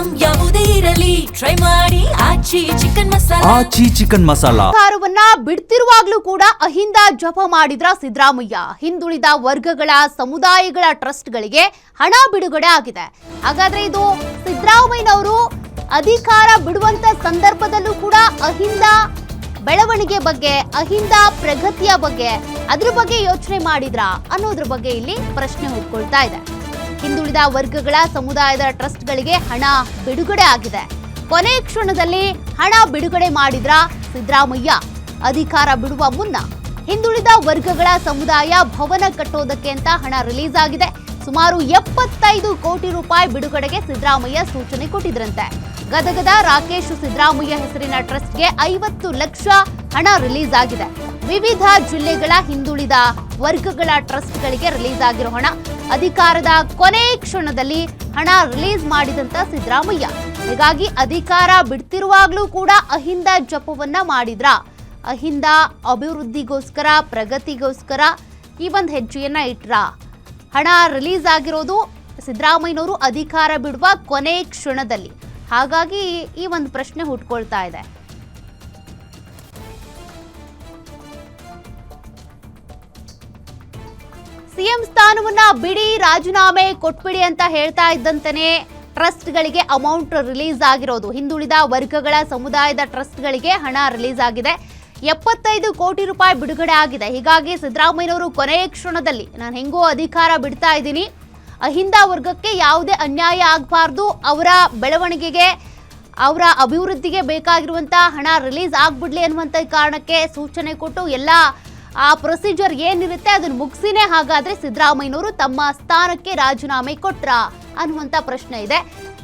Item ಯಾವುದೇ ಇರಲಿ try ಮಾಡಿ ಆಚಿ ಚಿಕನ್ ಮಸಾಲಾ. ಸರ್ಕಾರವನ್ನ ಬಿಡ್ತಿರುವಾಗ್ಲೂ ಕೂಡ ಅಹಿಂದ ಜಪ ಮಾಡಿದ್ರ ಸಿದ್ದರಾಮಯ್ಯ. ಹಿಂದುಳಿದ ವರ್ಗಗಳ ಸಮುದಾಯಗಳ ಟ್ರಸ್ಟ್ಗಳಿಗೆ ಹಣ ಬಿಡುಗಡೆ ಆಗಿದೆ. ಹಾಗಾದ್ರೆ ಇದು ಸಿದ್ದರಾಮಯ್ಯನವರು ಅಧಿಕಾರ ಬಿಡುವಂತ ಸಂದರ್ಭದಲ್ಲೂ ಕೂಡ ಅಹಿಂದ ಬೆಳವಣಿಗೆ ಬಗ್ಗೆ, ಅಹಿಂದ ಪ್ರಗತಿಯ ಬಗ್ಗೆ, ಅದ್ರ ಬಗ್ಗೆ ಯೋಚನೆ ಮಾಡಿದ್ರಾ ಅನ್ನೋದ್ರ ಬಗ್ಗೆ ಇಲ್ಲಿ ಪ್ರಶ್ನೆ ಹುಟ್ಕೊಳ್ತಾ ಇದೆ. ಹಿಂದುಳಿದ ವರ್ಗಗಳ ಸಮುದಾಯದ ಟ್ರಸ್ಟ್ಗಳಿಗೆ ಹಣ ಬಿಡುಗಡೆ ಆಗಿದೆ. ಕೊನೆ ಕ್ಷಣದಲ್ಲಿ ಹಣ ಬಿಡುಗಡೆ ಮಾಡಿದ್ರ ಸಿದ್ದರಾಮಯ್ಯ. ಅಧಿಕಾರ ಬಿಡುವ ಮುನ್ನ ಹಿಂದುಳಿದ ವರ್ಗಗಳ ಸಮುದಾಯ ಭವನ ಕಟ್ಟೋದಕ್ಕೆ ಅಂತ ಹಣ ರಿಲೀಸ್ ಆಗಿದೆ. ಸುಮಾರು 75 ಕೋಟಿ ರೂಪಾಯಿ ಬಿಡುಗಡೆಗೆ ಸಿದ್ದರಾಮಯ್ಯ ಸೂಚನೆ ಕೊಟ್ಟಿದ್ರಂತೆ. ಗದಗದ ರಾಕೇಶ್ ಸಿದ್ದರಾಮಯ್ಯ ಹೆಸರಿನ ಟ್ರಸ್ಟ್ಗೆ 50 ಲಕ್ಷ ಹಣ ರಿಲೀಸ್ ಆಗಿದೆ. ವಿವಿಧ ಜಿಲ್ಲೆಗಳ ಹಿಂದುಳಿದ ವರ್ಗಗಳ ಟ್ರಸ್ಟ್ಗಳಿಗೆ ರಿಲೀಸ್ ಆಗಿರೋ ಹಣ ಅಧಿಕಾರದ ಕೊನೆ ಕ್ಷಣದಲ್ಲಿ ಹಣ ರಿಲೀಸ್ ಮಾಡಿದಂತ ಸಿದ್ದರಾಮಯ್ಯ. ಹೀಗಾಗಿ ಅಧಿಕಾರ ಬಿಡ್ತಿರುವಾಗ್ಲೂ ಕೂಡ ಅಹಿಂದ ಜಪವನ್ನ ಮಾಡಿದ್ರ. ಅಹಿಂದ ಅಭಿವೃದ್ಧಿಗೋಸ್ಕರ, ಪ್ರಗತಿಗೋಸ್ಕರ ಈ ಒಂದು ಹೆಜ್ಜೆಯನ್ನ ಇಟ್ರ. ಹಣ ರಿಲೀಸ್ ಆಗಿರೋದು ಸಿದ್ದರಾಮಯ್ಯನವರು ಅಧಿಕಾರ ಬಿಡುವ ಕೊನೆ ಕ್ಷಣದಲ್ಲಿ. ಹಾಗಾಗಿ ಈ ಒಂದು ಪ್ರಶ್ನೆ ಹುಟ್ಕೊಳ್ತಾ ಇದೆ. ಸಿಎಂ ಸ್ಥಾನವನ್ನ ಬಿಡಿ, ರಾಜೀನಾಮೆ ಕೊಟ್ಬಿಡಿ ಅಂತ ಹೇಳ್ತಾ ಇದ್ದಂತೆಯೇ ಟ್ರಸ್ಟ್ಗಳಿಗೆ ಅಮೌಂಟ್ ರಿಲೀಸ್ ಆಗಿರೋದು. ಹಿಂದುಳಿದ ವರ್ಗಗಳ ಸಮುದಾಯದ ಟ್ರಸ್ಟ್ಗಳಿಗೆ ಹಣ ರಿಲೀಸ್ ಆಗಿದೆ. 75 ಕೋಟಿ ರೂಪಾಯಿ ಬಿಡುಗಡೆ ಆಗಿದೆ. ಹೀಗಾಗಿ ಸಿದ್ದರಾಮಯ್ಯನವರು ಕೊನೆಯ ಕ್ಷಣದಲ್ಲಿ ನಾನು ಹೆಂಗೋ ಅಧಿಕಾರ ಬಿಡ್ತಾ ಇದ್ದೀನಿ, ಅಹಿಂದ ವರ್ಗಕ್ಕೆ ಯಾವುದೇ ಅನ್ಯಾಯ ಆಗಬಾರ್ದು, ಅವರ ಬೆಳವಣಿಗೆಗೆ, ಅವರ ಅಭಿವೃದ್ಧಿಗೆ ಬೇಕಾಗಿರುವಂಥ ಹಣ ರಿಲೀಸ್ ಆಗ್ಬಿಡ್ಲಿ ಅನ್ನುವಂಥ ಕಾರಣಕ್ಕೆ ಸೂಚನೆ ಕೊಟ್ಟು ಎಲ್ಲ ಆ ಪ್ರೊಸೀಜರ್ ಏನಿರುತ್ತೆ ಅದನ್ನು ಮುಗಿಸಿನೇ ಹಾಗಾದ್ರೆ ಸಿದ್ದರಾಮಯ್ಯನವರು ತಮ್ಮ ಸ್ಥಾನಕ್ಕೆ ರಾಜೀನಾಮೆ ಕೊಟ್ರಾ ಅನ್ನುವಂಥ ಪ್ರಶ್ನೆ ಇದೆ.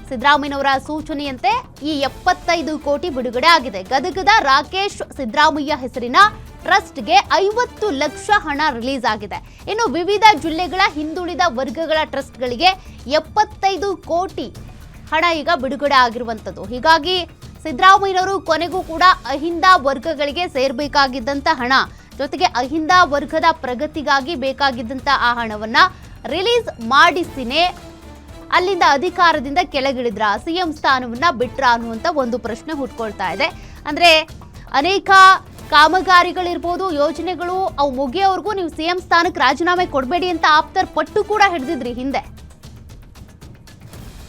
ಸಿದ್ದರಾಮಯ್ಯನವರ ಸೂಚನೆಯಂತೆ ಈ 75 ಕೋಟಿ ಬಿಡುಗಡೆ ಆಗಿದೆ. ಗದಗದ ರಾಕೇಶ್ ಸಿದ್ದರಾಮಯ್ಯ ಹೆಸರಿನ ಟ್ರಸ್ಟ್ಗೆ 50 ಲಕ್ಷ ಹಣ ರಿಲೀಸ್ ಆಗಿದೆ. ಇನ್ನು ವಿವಿಧ ಜಿಲ್ಲೆಗಳ ಹಿಂದುಳಿದ ವರ್ಗಗಳ ಟ್ರಸ್ಟ್ಗಳಿಗೆ 75 ಕೋಟಿ ಹಣ ಈಗ ಬಿಡುಗಡೆ ಆಗಿರುವಂಥದ್ದು. ಹೀಗಾಗಿ ಸಿದ್ದರಾಮಯ್ಯನವರು ಕೊನೆಗೂ ಕೂಡ ಅಹಿಂದ ವರ್ಗಗಳಿಗೆ ಸೇರ್ಬೇಕಾಗಿದ್ದಂಥ ಹಣ ಜೊತೆಗೆ ಅಹಿಂದ ವರ್ಗದ ಪ್ರಗತಿಗಾಗಿ ಬೇಕಾಗಿದ್ದಂಥ ಆ ಹಣವನ್ನ ರಿಲೀಸ್ ಮಾಡಿಸಿನೇ ಅಲ್ಲಿಂದ ಅಧಿಕಾರದಿಂದ ಕೆಳಗಿಳಿದ್ರ, ಸಿಎಂ ಸ್ಥಾನವನ್ನ ಬಿಟ್ರ ಅನ್ನುವಂಥ ಒಂದು ಪ್ರಶ್ನೆ ಹುಟ್ಕೊಳ್ತಾ ಇದೆ. ಅಂದ್ರೆ ಅನೇಕ ಕಾಮಗಾರಿಗಳಿರ್ಬೋದು, ಯೋಜನೆಗಳು ಅವು ಮುಗಿಯೋವರೆಗೂ ನೀವು ಸಿಎಂ ಸ್ಥಾನಕ್ಕೆ ರಾಜೀನಾಮೆ ಕೊಡಬೇಡಿ ಅಂತ ಆಪ್ತರ್ ಪಟ್ಟು ಕೂಡ ಹಿಡಿದಿದ್ರಿ ಹಿಂದೆ.